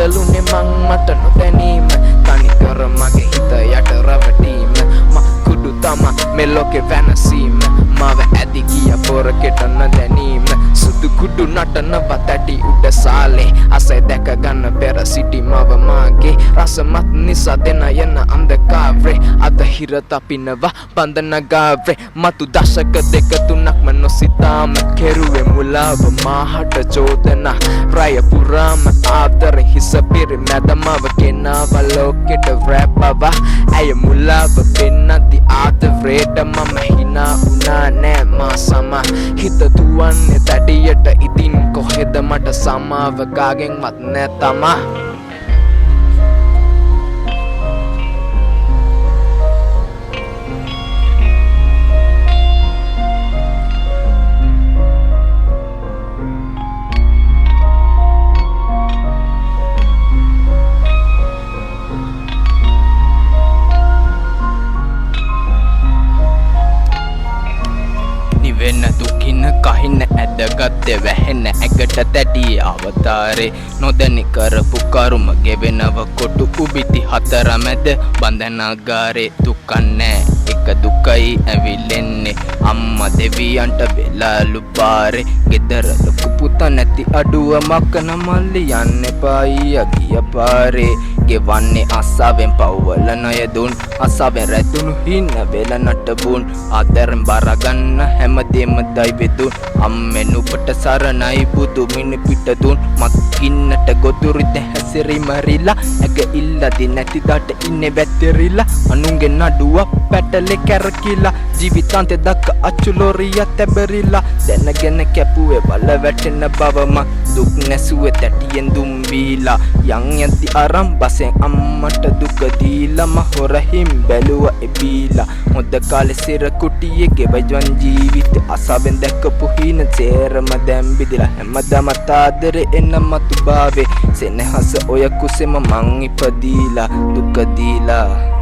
බැලුනේ මං මට නොදැනීම තනිකර මගේ හිත යට රවටීම කුඩු තම මේ ලෝකේ වෙනසීම මව ඇදි ගිය පොරකට නොදැනීම සුදු කුඩු නටනව තැටි උඩ සාලේ අසයි දැක ගන්න පෙර සිටි මව මාගේ රසමත් නිසා දෙන යන අන්ධකාරේ අද හිර තපිනවා බන්ධන ගාවේ මතු දශක දෙක තුනක්ම නොසිතාම කෙරුවේ මුලාව මාහට චෝදනා රය පුරාම ආදර හිස පිරිමැද මව කෙනාව ලෝකෙට රැපව ඇය මුලාව පෙන්නති ආදරේට මම හිනා උනා නෑ මා සම හිත දුවන්නේ තැටියට ඉතින් කොහෙද මට සමාව කාගෙන්වත් නෑ තමා වෙන දුකින කහින ඇදගත්තේ වැහෙන ඇගට තැටි අවතාරේ නොදැනි කරපු කරුම ගෙවෙනව කොටු උබිති හතර මැද බන්ධනාගාරේ දුකන්නෑ එක දුකයි ඇවිලෙන්නේ අම්මා දෙවියන්ට වෙලාලු බාරේ ගෙදර ලොකු පුතා නැති අඩුව මක්කන මල්ලි යන්න එපායි අගිය පාරේ ගෙවන්නේ අසාවෙන් පව්වල ණය දුන් අසාවෙන් රැතුණු හින්න වෙල නටබුන් ආදරෙන් බරගන්න හැමදේම දයි වෙදුන් අම්මෙන් උපට සරණයි බුදු මිනි පිට දුන් මක්කින්නට ගොදුරිත හැසිරි මරිලා ඇග ඉල්ලදි නැති දාට ඉන්නේ වැතිරිලා අනුන්ගේ නඩුව පැටලේ කැරකිලා ජීවිතාන්තේ දක්ක අචුලෝරිය තැබරිලා දැනගෙන කැපුවේ බල වැටෙන බවම දුක් නැසුවේ තැටියෙන් දුම් බීලා යන් යන්ති අරම් බසෙන් අම්මට දුක දීලා මහොරහිම් බැලුව එබීලා හොඳ කාලේ සිර කුටියේ ගෙවජන් ජීවිත අසාවෙන් දැකපු හින සේරම දැන් බිදිලා හැමදාම තාදරේ එන මතු බාවේ සෙනෙහස ඔය කුසෙම මං ඉපදීලා දුක දීලා